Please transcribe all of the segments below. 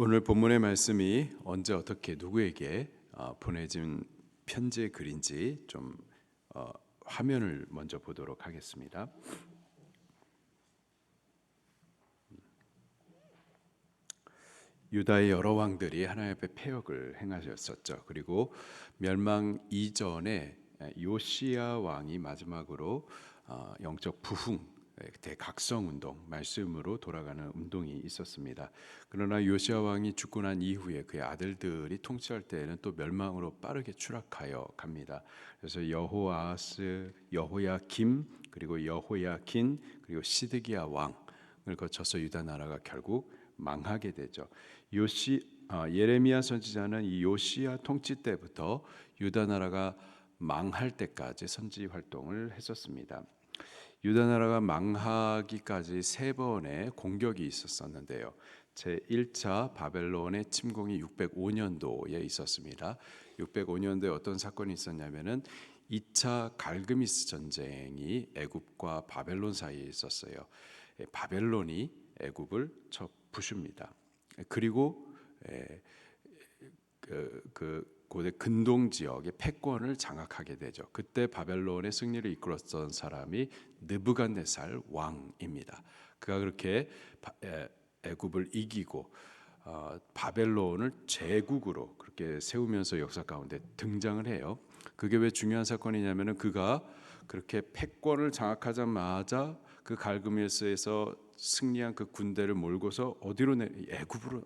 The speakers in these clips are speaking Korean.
오늘 본문의 말씀이 언제 어떻게 누구에게 보내진 편지의 글인지 좀 화면을 먼저 보도록 하겠습니다. 유다의 여러 왕들이 하나님 앞에 패역을 행하셨었죠. 그리고 멸망 이전에 요시야 왕이 마지막으로 영적 부흥, 대각성 운동, 말씀으로 돌아가는 운동이 있었습니다. 그러나 요시야 왕이 죽고 난 이후에 그의 아들들이 통치할 때에는 또 멸망으로 빠르게 추락하여 갑니다. 그래서 여호아스, 여호야김, 그리고 여호야킨, 그리고 시드기야 왕을 거쳐서 유다 나라가 결국 망하게 되죠. 예레미야 선지자는 이 요시야 통치 때부터 유다 나라가 망할 때까지 선지 활동을 했었습니다. 유다 나라가 망하기까지 세 번의 공격이 있었는데요. 제1차 바벨론의 침공이 605년도에 있었습니다. 605년도에 어떤 사건이 있었냐면은 2차 갈그미스 전쟁이 애굽과 바벨론 사이에 있었어요. 바벨론이 애굽을 쳐 부숩니다. 그리고 고대 근동 지역의 패권을 장악하게 되죠. 그때 바벨론의 승리를 이끌었던 사람이 느부갓네살 왕입니다. 그가 그렇게 애굽을 이기고 바벨론을 제국으로 그렇게 세우면서 역사 가운데 등장을 해요. 그게 왜 중요한 사건이냐면은 그가 그렇게 패권을 장악하자마자 그 갈그메스에서 승리한 그 군대를 몰고서 어디로 애굽으로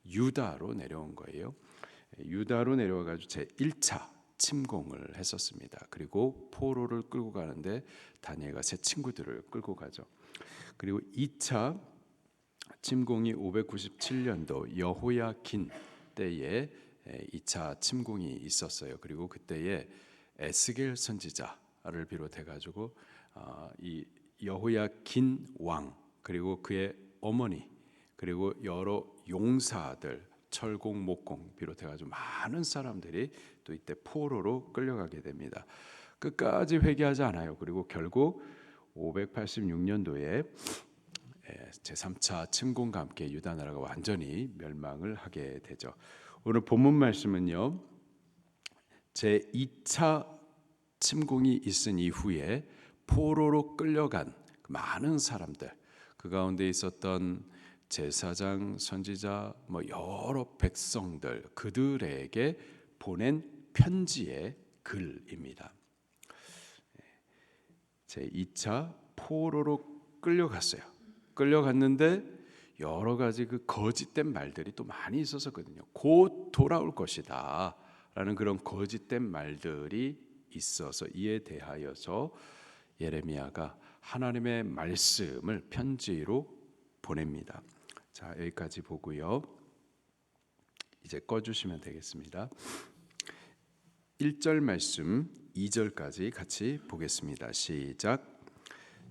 유다로 내려온 거예요. 유다로 내려와 가지고 제1차 침공을 했었습니다. 그리고 포로를 끌고 가는데 다니엘과 세 친구들을 끌고 가죠. 그리고 2차 침공이 597년도 여호야킨 때에 2차 침공이 있었어요. 그리고 그때에 에스겔 선지자를 비롯해 가지고 이 여호야킨 왕 그리고 그의 어머니 그리고 여러 용사들 철공 목공 비롯해 가지고 많은 사람들이 또 이때 포로로 끌려가게 됩니다. 끝까지 회개하지 않아요. 그리고 결국 586년도에 제3차 침공과 함께 유다 나라가 완전히 멸망을 하게 되죠. 오늘 본문 말씀은요. 제2차 침공이 있은 이후에 포로로 끌려간 많은 사람들, 그 가운데 있었던 제사장, 선지자, 여러 백성들 그들에게 보낸 편지의 글입니다. 제2차 포로로 끌려갔어요. 끌려갔는데 여러 가지 그 거짓된 말들이 또 많이 있었거든요. 곧 돌아올 것이다 라는 그런 거짓된 말들이 있어서 이에 대하여서 예레미야가 하나님의 말씀을 편지로 보냅니다. 자, 여기까지 보고요. 이제 꺼주시면 되겠습니다. 1절 말씀 2절까지 같이 보겠습니다. 시작.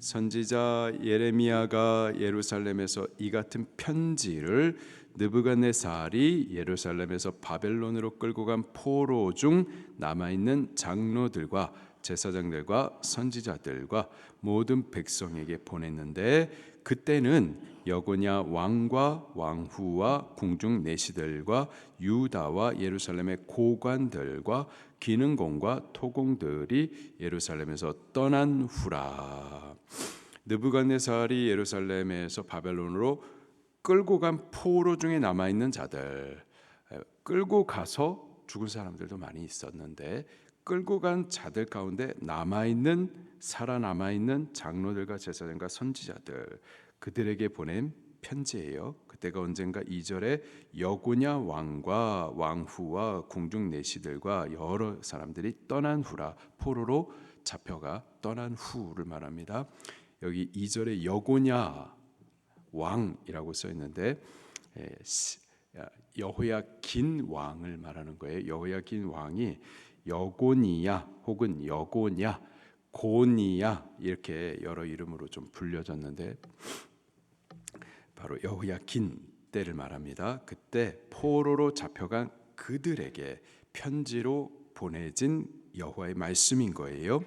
선지자 예레미야가 예루살렘에서 이 같은 편지를 느부갓네살이 예루살렘에서 바벨론으로 끌고 간 포로 중 남아있는 장로들과 제사장들과 선지자들과 모든 백성에게 보냈는데 그때는 여고냐 왕과 왕후와 궁중 내시들과 유다와 예루살렘의 고관들과 기능공과 토공들이 예루살렘에서 떠난 후라. 느부갓네살이 예루살렘에서 바벨론으로 끌고 간 포로 중에 남아있는 자들, 끌고 가서 죽은 사람들도 많이 있었는데 끌고 간 자들 가운데 살아남아있는 장로들과 제사장과 선지자들 그들에게 보낸 편지예요. 그때가 언젠가 2절에 여고냐 왕과 왕후와 궁중 내시들과 여러 사람들이 떠난 후라. 포로로 잡혀가 떠난 후를 말합니다. 여기 2절에 여고냐 왕이라고 써 있는데 여호야긴 왕을 말하는 거예요. 여호야긴 왕이 여고니야 혹은 여고냐 고니야 이렇게 여러 이름으로 좀 불려졌는데 바로 여호야긴 때를 말합니다. 그때 포로로 잡혀간 그들에게 편지로 보내진 여호와의 말씀인 거예요.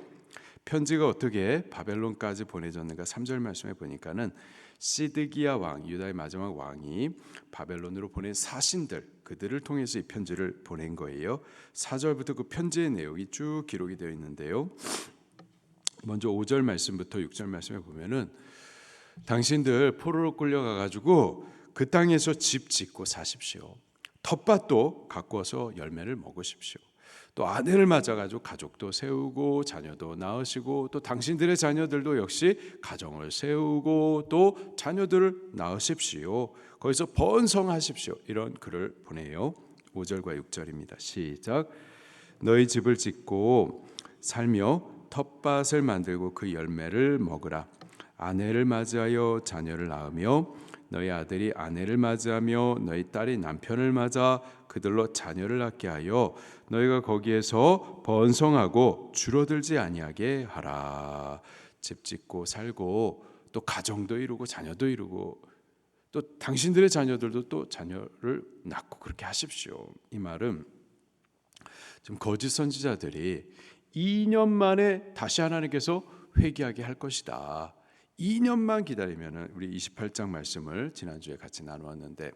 편지가 어떻게 바벨론까지 보내졌는가 3절 말씀에 보니까는 시드기야 왕, 유다의 마지막 왕이 바벨론으로 보낸 사신들, 그들을 통해서 이 편지를 보낸 거예요. 4절부터 그 편지의 내용이 쭉 기록이 되어 있는데요. 먼저 5절 말씀부터 6절 말씀에 보면은 당신들 포로로 끌려가 가지고 그 땅에서 집 짓고 사십시오. 텃밭도 가꾸어서 열매를 먹으십시오. 또 아내를 맞아 가지고 가족도 세우고 자녀도 낳으시고 또 당신들의 자녀들도 역시 가정을 세우고 또 자녀들을 낳으십시오. 거기서 번성하십시오. 이런 글을 보내요. 5절과 6절입니다. 시작. 너희 집을 짓고 살며 텃밭을 만들고 그 열매를 먹으라. 아내를 맞이하여 자녀를 낳으며 너희 아들이 아내를 맞이하며 너희 딸이 남편을 맞아 그들로 자녀를 낳게 하여 너희가 거기에서 번성하고 줄어들지 아니하게 하라. 집 짓고 살고 또 가정도 이루고 자녀도 이루고 또 당신들의 자녀들도 또 자녀를 낳고 그렇게 하십시오. 이 말은 지금 거짓 선지자들이 2년 만에 다시 하나님께서 회개하게 할 것이다. 2년만 기다리면은 우리 28장 말씀을 지난주에 같이 나누었는데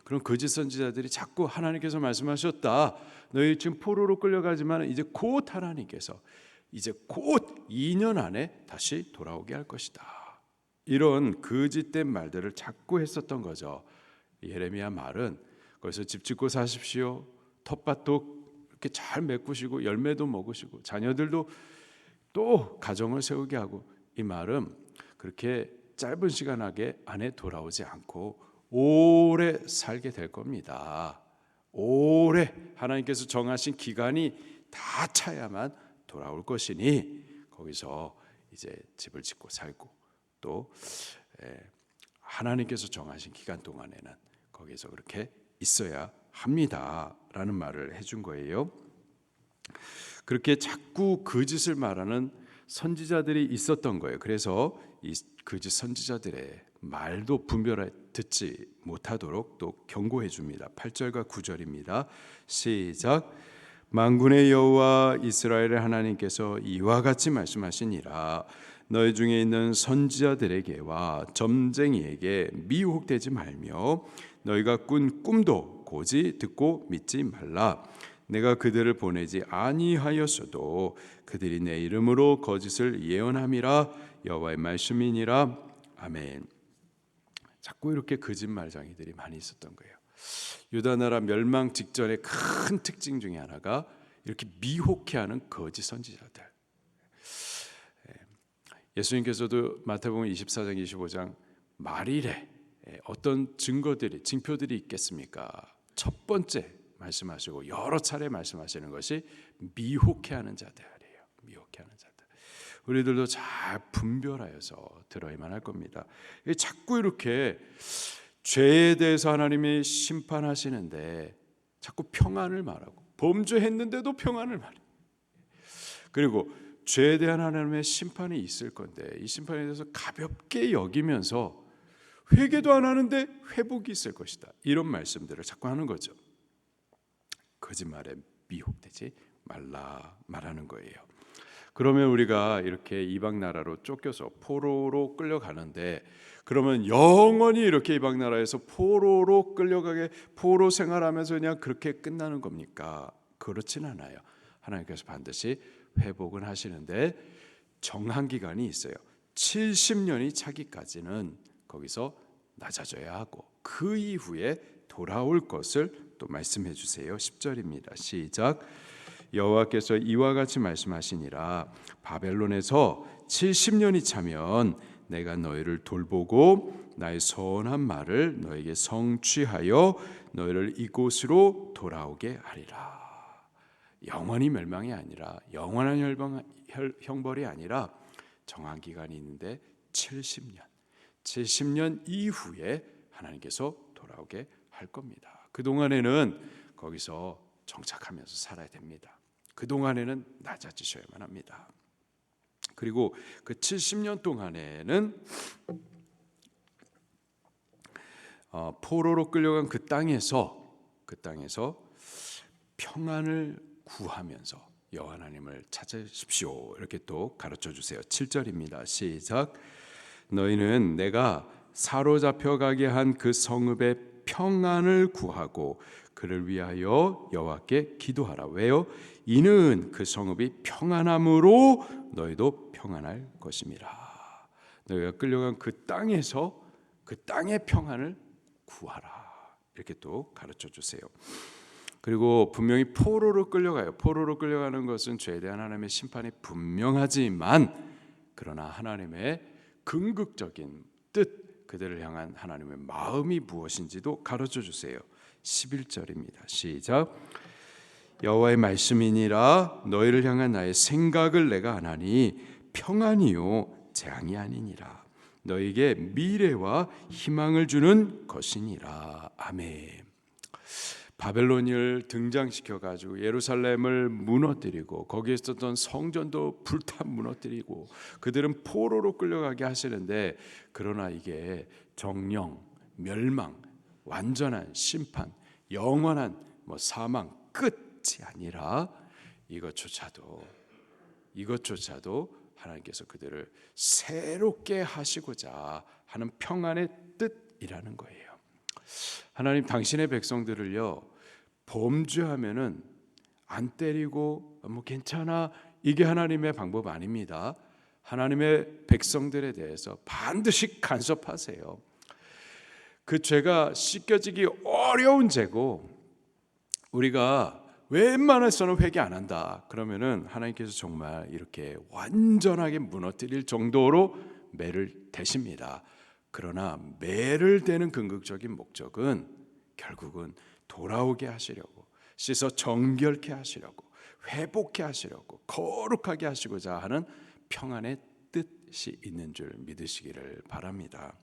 그런 거짓 선지자들이 자꾸 하나님께서 말씀하셨다. 너희 지금 포로로 끌려가지만 이제 곧 하나님께서 이제 곧 2년 안에 다시 돌아오게 할 것이다. 이런 거짓된 말들을 자꾸 했었던 거죠. 예레미야 말은 거기서 집 짓고 사십시오. 텃밭도 이렇게 잘 메꾸시고 열매도 먹으시고 자녀들도 또 가정을 세우게 하고 이 말은 그렇게 짧은 시간 안에 돌아오지 않고 오래 살게 될 겁니다. 오래 하나님께서 정하신 기간이 다 차야만 돌아올 것이니 거기서 이제 집을 짓고 살고 또 하나님께서 정하신 기간 동안에는 거기서 그렇게 있어야 합니다라는 말을 해준 거예요. 그렇게 자꾸 거짓을 말하는 선지자들이 있었던 거예요. 그래서 이 거짓 선지자들의 말도 분별해 듣지 못하도록 또 경고해 줍니다. 8절과 9절입니다. 시작. 만군의 여호와 이스라엘의 하나님께서 이와 같이 말씀하시니라. 너희 중에 있는 선지자들에게와 점쟁이에게 미혹되지 말며 너희가 꾼 꿈도 고지 듣고 믿지 말라. 내가 그들을 보내지 아니하였어도 그들이 내 이름으로 거짓을 예언함이라. 여호와의 말씀이니라. 아멘. 자꾸 이렇게 거짓말쟁이들이 많이 있었던 거예요. 유다 나라 멸망 직전의 큰 특징 중에 하나가 이렇게 미혹해하는 거짓 선지자들. 예수님께서도 마태복음 24장 25장 말일에 어떤 증거들이 징표들이 있겠습니까? 첫 번째 말씀하시고 여러 차례 말씀하시는 것이 미혹해하는 자들이에요. 미혹해하는 자들. 우리들도 잘 분별하여서 들어야만 할 겁니다. 자꾸 이렇게 죄에 대해서 하나님이 심판하시는데 자꾸 평안을 말하고 범죄했는데도 평안을 말해요. 그리고 죄에 대한 하나님의 심판이 있을 건데 이 심판에 대해서 가볍게 여기면서 회개도 안 하는데 회복이 있을 것이다. 이런 말씀들을 자꾸 하는 거죠. 거짓말에 미혹되지 말라 말하는 거예요. 그러면 우리가 이렇게 이방 나라로 쫓겨서 포로로 끌려가는데 그러면 영원히 이렇게 이방 나라에서 포로로 끌려가게 포로 생활하면서 그냥 그렇게 끝나는 겁니까? 그렇진 않아요. 하나님께서 반드시 회복은 하시는데 정한 기간이 있어요. 70년이 차기까지는 거기서 낮아져야 하고 그 이후에 돌아올 것을 또 말씀해 주세요. 10절입니다. 시작. 여호와께서 이와 같이 말씀하시니라. 바벨론에서 70년이 차면 내가 너희를 돌보고 나의 선한 말을 너에게 성취하여 너희를 이곳으로 돌아오게 하리라. 영원히 멸망이 아니라 영원한 형벌이 아니라 정한 기간이 있는데 70년 이후에 하나님께서 돌아오게 할 겁니다. 그동안에는 거기서 정착하면서 살아야 됩니다. 그동안에는 낮아지셔야만 합니다. 그리고 그 70년 동안에는 포로로 끌려간 그 땅에서 평안을 구하면서 여호와 하나님을 찾으십시오. 이렇게 또 가르쳐 주세요. 7절입니다. 시작. 너희는 내가 사로잡혀 가게 한 그 성읍의 평안을 구하고 그를 위하여 여호와께 기도하라. 왜요? 이는 그 성읍이 평안함으로 너희도 평안할 것임이라. 너희가 끌려간 그 땅에서 그 땅의 평안을 구하라. 이렇게 또 가르쳐 주세요. 그리고 분명히 포로로 끌려가요. 포로로 끌려가는 것은 죄에 대한 하나님의 심판이 분명하지만 그러나 하나님의 궁극적인 뜻, 그들을 향한 하나님의 마음이 무엇인지도 가르쳐 주세요. 11절입니다. 시작. 여호와의 말씀이니라. 너희를 향한 나의 생각을 내가 아나니 평안이요 재앙이 아니니라. 너희에게 미래와 희망을 주는 것이니라. 아멘. 바벨론을 등장시켜 가지고 예루살렘을 무너뜨리고 거기에 있었던 성전도 불타 무너뜨리고 그들은 포로로 끌려가게 하시는데, 그러나 이게 정령, 멸망, 완전한 심판, 영원한 사망 끝이 아니라 이것조차도 하나님께서 그들을 새롭게 하시고자 하는 평안의 뜻이라는 거예요. 하나님 당신의 백성들을요, 범죄하면은 안 때리고 괜찮아, 이게 하나님의 방법 아닙니다. 하나님의 백성들에 대해서 반드시 간섭하세요. 그 죄가 씻겨지기 어려운 죄고 우리가 웬만해서는 회개 안 한다 그러면은 하나님께서 정말 이렇게 완전하게 무너뜨릴 정도로 매를 대십니다. 그러나 매를 대는 궁극적인 목적은 결국은 돌아오게 하시려고, 씻어 정결케 하시려고, 회복케 하시려고, 거룩하게 하시고자 하는 평안의 뜻이 있는 줄 믿으시기를 바랍니다.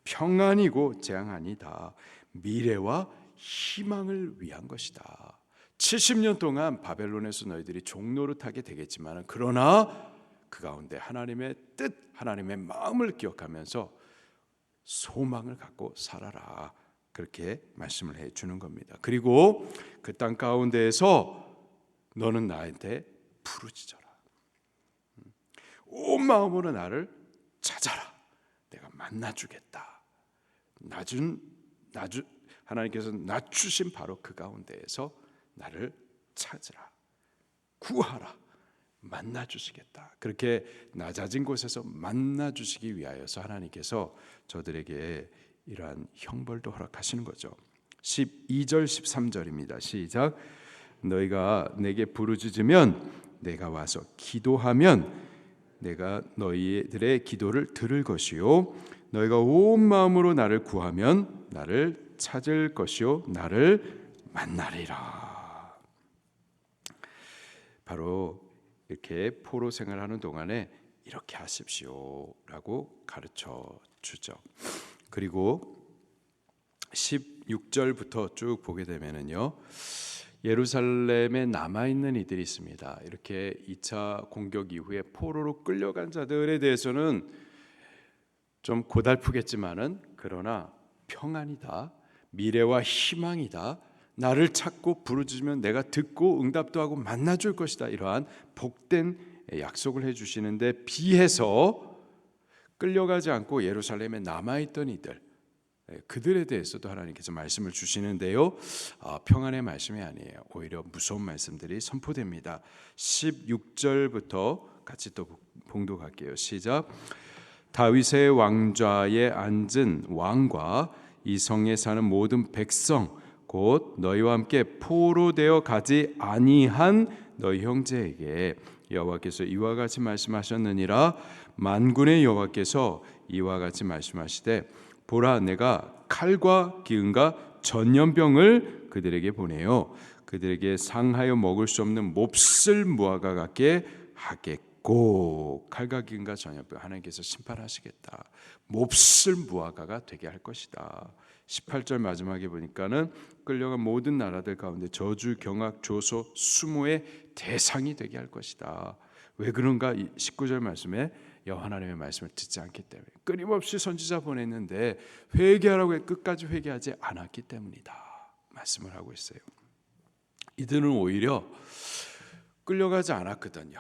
평안이고 재앙 아니다. 미래와 희망을 위한 것이다. 70년 동안 바벨론에서 너희들이 종노릇하게 되겠지만 그러나 그 가운데 하나님의 뜻, 하나님의 마음을 기억하면서 소망을 갖고 살아라. 그렇게 말씀을 해주는 겁니다. 그리고 그 땅 가운데에서 너는 나한테 부르짖어라. 온 마음으로 나를 찾아라. 내가 만나주겠다. 하나님께서 낮추신 바로 그 가운데에서 나를 찾으라, 구하라, 만나주시겠다. 그렇게 낮아진 곳에서 만나주시기 위하여서 하나님께서 저들에게 이러한 형벌도 허락하시는 거죠. 12절 13절입니다. 시작. 너희가 내게 부르짖으면 내가 와서 기도하면 내가 너희들의 기도를 들을 것이요 너희가 온 마음으로 나를 구하면 나를 찾을 것이요 나를 만나리라. 바로 이렇게 포로 생활하는 동안에 이렇게 하십시오라고 가르쳐 주죠. 그리고 16절부터 쭉 보게 되면은요, 예루살렘에 남아있는 이들이 있습니다. 이렇게 2차 공격 이후에 포로로 끌려간 자들에 대해서는 좀 고달프겠지만은 그러나 평안이다, 미래와 희망이다, 나를 찾고 부르짖으면 내가 듣고 응답도 하고 만나줄 것이다, 이러한 복된 약속을 해주시는데 비해서 끌려가지 않고 예루살렘에 남아있던 이들, 그들에 대해서도 하나님께서 말씀을 주시는데요, 평안의 말씀이 아니에요. 오히려 무서운 말씀들이 선포됩니다. 16절부터 같이 또 봉독할게요. 시작. 다윗의 왕좌에 앉은 왕과 이 성에 사는 모든 백성 곧 너희와 함께 포로되어 가지 아니한 너희 형제에게 여호와께서 이와 같이 말씀하셨느니라. 만군의 여호와께서 이와 같이 말씀하시되 보라, 내가 칼과 기근과 전염병을 그들에게 보내요 그들에게 상하여 먹을 수 없는 몹쓸 무화과 같게 하겠고. 칼과 기근과 전염병, 하나님께서 심판하시겠다. 몹쓸 무화과가 되게 할 것이다. 18절 마지막에 보니까는 끌려간 모든 나라들 가운데 저주, 경악, 조소, 수모의 대상이 되게 할 것이다. 왜 그런가? 19절 말씀에 여호와 하나님의 말씀을 듣지 않기 때문에, 끊임없이 선지자 보냈는데 회개하라고 해 끝까지 회개하지 않았기 때문이다 말씀을 하고 있어요. 이들은 오히려 끌려가지 않았거든요.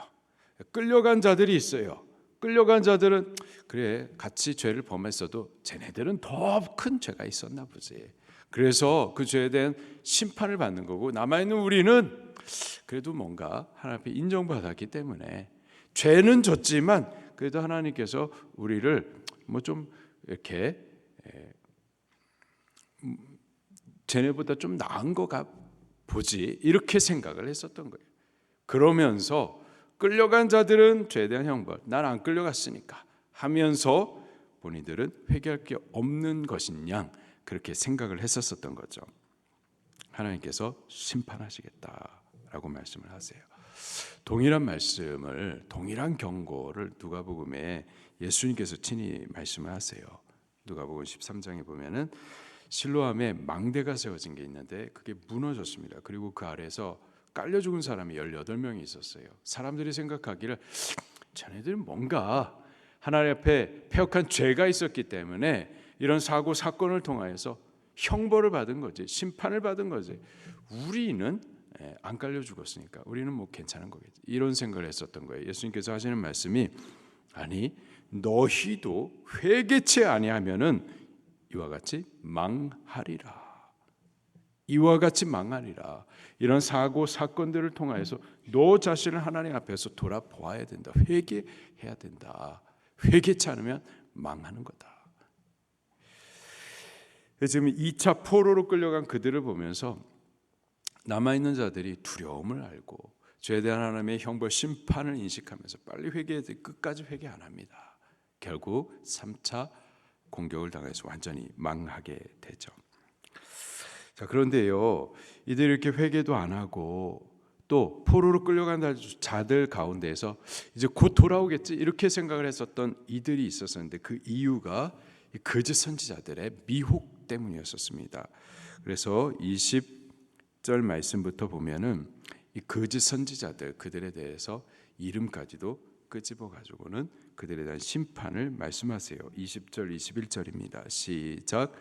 끌려간 자들이 있어요. 끌려간 자들은 그래 같이 죄를 범했어도 쟤네들은 더 큰 죄가 있었나 보지. 그래서 그 죄에 대한 심판을 받는 거고 남아있는 우리는 그래도 뭔가 하나님 앞에 인정받았기 때문에 죄는 졌지만 그래도 하나님께서 우리를 뭐 좀 이렇게 쟤네보다 좀 나은 거가 보지 이렇게 생각을 했었던 거예요. 그러면서 끌려간 자들은 죄에 대한 형벌, 난 안 끌려갔으니까 하면서 본인들은 회개할 게 없는 것인 양 그렇게 생각을 했었던 거죠. 하나님께서 심판하시겠다라고 말씀을 하세요. 동일한 말씀을, 동일한 경고를 누가복음에 예수님께서 친히 말씀을 하세요. 누가복음 13장에 보면은 실로암에 망대가 세워진 게 있는데 그게 무너졌습니다. 그리고 그 아래에서 깔려 죽은 사람이 18명이 있었어요. 사람들이 생각하기를 자네들은 뭔가 하나님 앞에 패역한 죄가 있었기 때문에 이런 사고 사건을 통하여서 형벌을 받은 거지, 심판을 받은 거지. 우리는 안 깔려 죽었으니까 우리는 뭐 괜찮은 거겠지. 이런 생각을 했었던 거예요. 예수님께서 하시는 말씀이 아니 너희도 회개치 아니하면은 이와 같이 망하리라. 이와 같이 망하리라. 이런 사고 사건들을 통하여서 너 자신을 하나님 앞에서 돌아보아야 된다. 회개해야 된다. 회개치 않으면 망하는 거다. 지금 2차 포로로 끌려간 그들을 보면서 남아있는 자들이 두려움을 알고 죄에 대한 하나님의 형벌 심판을 인식하면서 빨리 회개해야 돼. 끝까지 회개 안 합니다. 결국 3차 공격을 당해서 완전히 망하게 되죠. 자, 그런데요, 이들이 이렇게 회개도 안 하고 또 포로로 끌려간 자들 가운데에서 이제 곧 돌아오겠지 이렇게 생각을 했었던 이들이 있었는데 그 이유가 거짓 선지자들의 미혹 때문이었습니다. 그래서 20절 말씀부터 보면은 이 거짓 선지자들 그들에 대해서 이름까지도 끄집어 가지고는 그들에 대한 심판을 말씀하세요. 20절 21절입니다. 시작.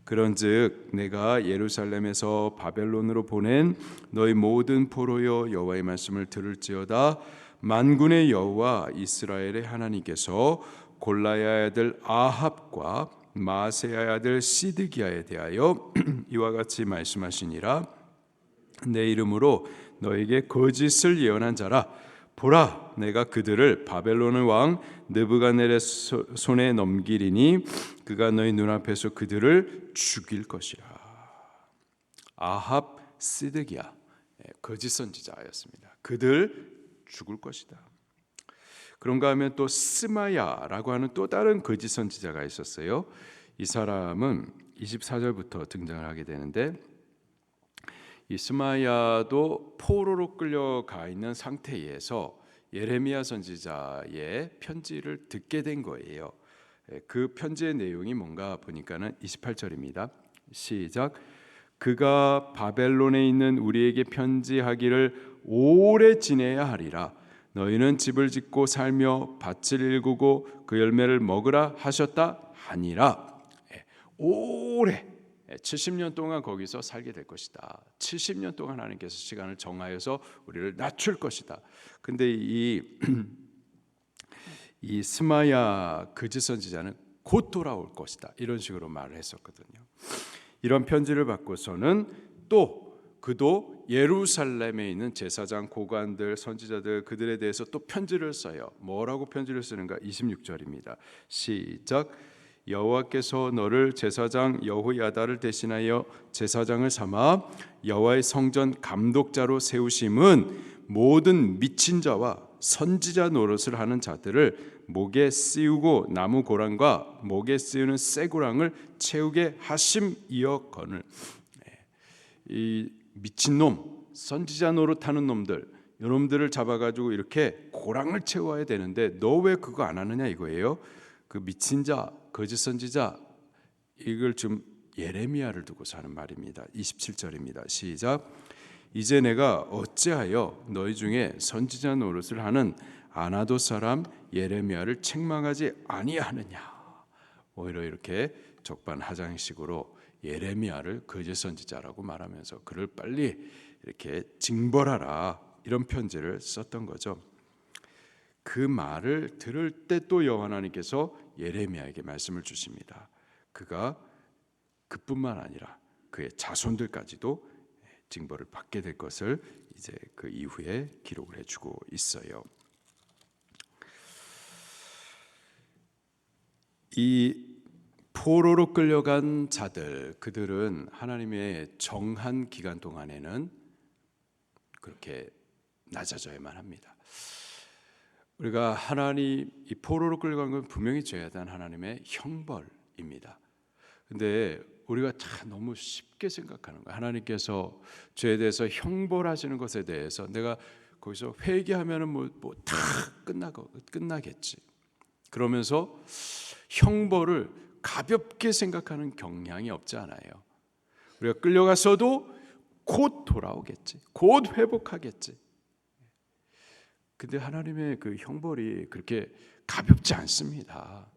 그런즉 내가 예루살렘에서 바벨론으로 보낸 너희 모든 포로여 여호와의 말씀을 들을지어다. 만군의 여호와 이스라엘의 하나님께서 골라야의 아들 아합과 마세야의 아들 시드기야에 대하여 이와 같이 말씀하시니라. 내 이름으로 너에게 거짓을 예언한 자라. 보라, 내가 그들을 바벨론의 왕 느부갓네살 손에 넘기리니 그가 너희 눈앞에서 그들을 죽일 것이라. 아합, 시드기야 거짓 선지자였습니다. 그들 죽을 것이다. 그런가 하면 또 스마야라고 하는 또 다른 거짓 선지자가 있었어요. 이 사람은 24절부터 등장을 하게 되는데 이 스마야도 포로로 끌려가 있는 상태에서 예레미야 선지자의 편지를 듣게 된 거예요. 그 편지의 내용이 뭔가 보니까는 28절입니다. 시작. 그가 바벨론에 있는 우리에게 편지하기를 오래 지내야 하리라. 너희는 집을 짓고 살며 밭을 일구고 그 열매를 먹으라 하셨다 하니라. 오래 70년 동안 거기서 살게 될 것이다. 70년 동안 하나님께서 시간을 정하여서 우리를 낮출 것이다. 근데 이 스마야 거짓 선지자는 곧 돌아올 것이다. 이런 식으로 말을 했었거든요. 이런 편지를 받고서는 또 그도 예루살렘에 있는 제사장, 고관들, 선지자들 그들에 대해서 또 편지를 써요. 뭐라고 편지를 쓰는가? 26절입니다. 시작. 여호와께서 너를 제사장 여호야다를 대신하여 제사장을 삼아 여호와의 성전 감독자로 세우심은 모든 미친 자와 선지자 노릇을 하는 자들을 목에 씌우고 나무 고랑과 목에 씌우는 쇠고랑을 채우게 하심이었거늘. 이 미친놈, 선지자 노릇하는 놈들, 이놈들을 잡아가지고 이렇게 고랑을 채워야 되는데 너 왜 그거 안 하느냐 이거예요. 그 미친 자, 거짓 선지자, 이걸 좀 예레미야를 두고서 하는 말입니다. 27절입니다. 시작. 이제 내가 어찌하여 너희 중에 선지자 노릇을 하는 아나돗 사람 예레미야를 책망하지 아니하느냐. 오히려 이렇게 적반하장식으로 예레미야를 거짓 선지자라고 말하면서 그를 빨리 이렇게 징벌하라 이런 편지를 썼던 거죠. 그 말을 들을 때 또 여호와 하나님께서 예레미야에게 말씀을 주십니다. 그가 그뿐만 아니라 그의 자손들까지도 징벌을 받게 될 것을 이제 그 이후에 기록을 해주고 있어요. 이 포로로 끌려간 자들, 그들은 하나님의 정한 기간 동안에는 그렇게 낮아져야만 합니다. 우리가 하나님 이 포로로 끌려간 건 분명히 죄에 대한 하나님의 형벌입니다. 근데 우리가 참 너무 쉽게 생각하는 거예요. 하나님께서 죄에 대해서 형벌하시는 것에 대해서 내가 거기서 회개하면은 뭐 다 끝나겠지. 그러면서 형벌을 가볍게 생각하는 경향이 없지 않아요. 우리가 끌려갔어도 곧 돌아오겠지. 곧 회복하겠지. 근데 하나님의 그 형벌이 그렇게 가볍지 않습니다.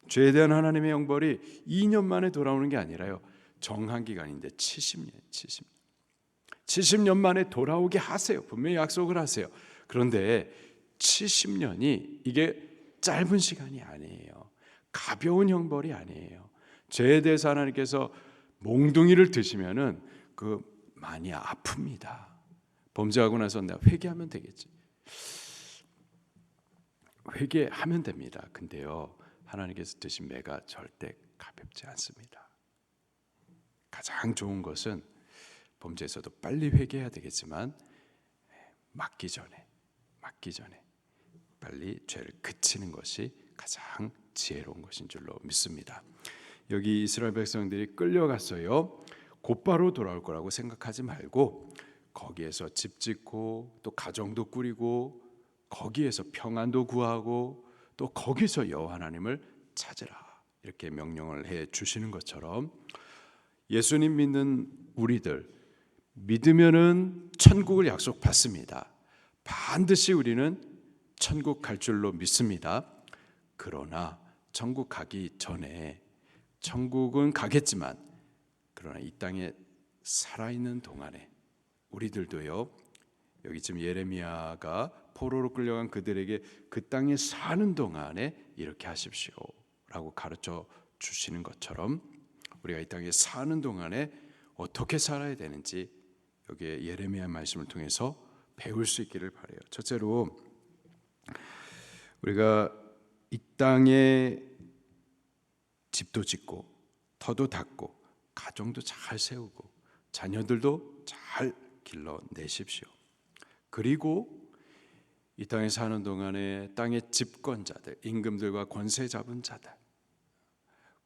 죄에 대한 하나님의 형벌이 2년 만에 돌아오는 게 아니라요. 정한 기간인데 70년 만에 돌아오게 하세요. 분명히 약속을 하세요. 그런데 70년이 이게 짧은 시간이 아니에요. 가벼운 형벌이 아니에요. 죄에 대해서 하나님께서 몽둥이를 드시면은 그 많이 아픕니다. 범죄하고 나서 내가 회개하면 되겠지. 회개하면 됩니다. 근데요, 하나님께서 드신 매가 절대 가볍지 않습니다. 가장 좋은 것은 범죄에서도 빨리 회개해야 되겠지만 맞기 전에 빨리 죄를 그치는 것이 가장 지혜로운 것인 줄로 믿습니다. 여기 이스라엘 백성들이 끌려갔어요. 곧바로 돌아올 거라고 생각하지 말고 거기에서 집 짓고 또 가정도 꾸리고 거기에서 평안도 구하고 또 거기서 여호와 하나님을 찾으라 이렇게 명령을 해 주시는 것처럼 예수님 믿는 우리들 믿으면은 천국을 약속받습니다. 반드시 우리는 천국 갈 줄로 믿습니다. 그러나 천국 가기 전에 천국은 가겠지만 그러나 이 땅에 살아있는 동안에 우리들도요, 여기 지금 예레미야가 포로로 끌려간 그들에게 그 땅에 사는 동안에 이렇게 하십시오 라고 가르쳐 주시는 것처럼 우리가 이 땅에 사는 동안에 어떻게 살아야 되는지 여기에 예레미야 말씀을 통해서 배울 수 있기를 바라요. 첫째로 우리가 이 땅에 집도 짓고 터도 닦고 가정도 잘 세우고 자녀들도 잘 길러내십시오. 그리고 이 땅에 사는 동안에 땅의 집권자들, 임금들과 권세 잡은 자들,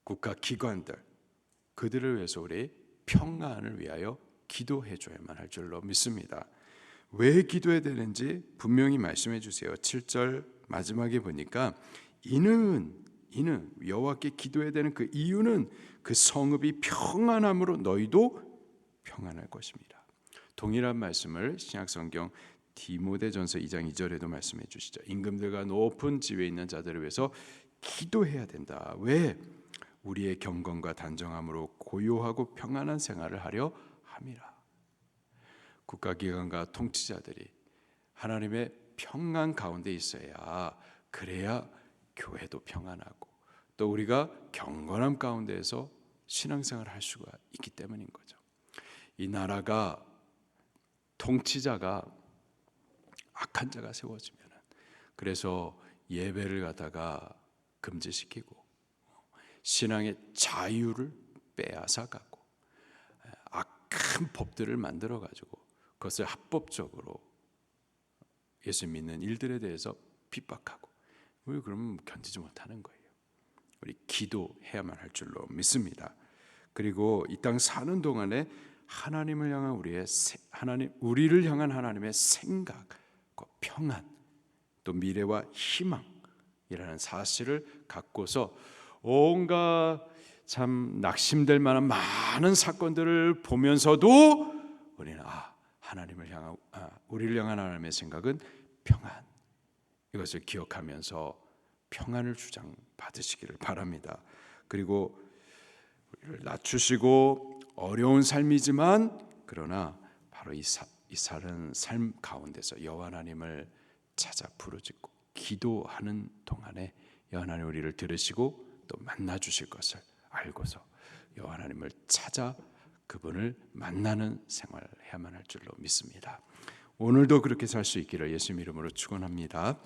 국가기관들 그들을 위해서 우리 평안을 위하여 기도해 줘야만 할 줄로 믿습니다. 왜 기도해야 되는지 분명히 말씀해 주세요. 7절 마지막에 보니까 이는 여호와께 기도해야 되는 그 이유는 그 성읍이 평안함으로 너희도 평안할 것입니다. 동일한 말씀을 신약성경 디모데전서 2장 2절에도 말씀해 주시죠. 임금들과 높은 지위에 있는 자들을 위해서 기도해야 된다. 왜? 우리의 경건과 단정함으로 고요하고 평안한 생활을 하려 함이라. 국가기관과 통치자들이 하나님의 평안 가운데 있어야 그래야 교회도 평안하고 또 우리가 경건함 가운데에서 신앙생활을 할 수가 있기 때문인 거죠. 이 나라가 통치자가 악한 자가 세워지면 그래서 예배를 갖다가 금지시키고 신앙의 자유를 빼앗아가고 악한 법들을 만들어 가지고 그것을 합법적으로 예수 믿는 일들에 대해서 핍박하고 우리 그러면 견디지 못하는 거예요. 우리 기도해야만 할 줄로 믿습니다. 그리고 이 땅 사는 동안에 하나님을 향한 우리를 향한 하나님의 생각, 평안, 또 미래와 희망이라는 사실을 갖고서 온갖 참 낙심될 만한 많은 사건들을 보면서도 우리는 우리를 향한 하나님의 생각은 평안. 이것을 기억하면서 평안을 주장 받으시기를 바랍니다. 그리고 우리를 낮추시고 어려운 삶이지만 그러나 바로 이 사는 삶 가운데서 여호와 하나님을 찾아 부르짖고 기도하는 동안에 여호와 하나님 우리를 들으시고 또 만나 주실 것을 알고서 여호와 하나님을 찾아 그분을 만나는 생활을 해야만 할 줄로 믿습니다. 오늘도 그렇게 살 수 있기를 예수님 이름으로 축원합니다.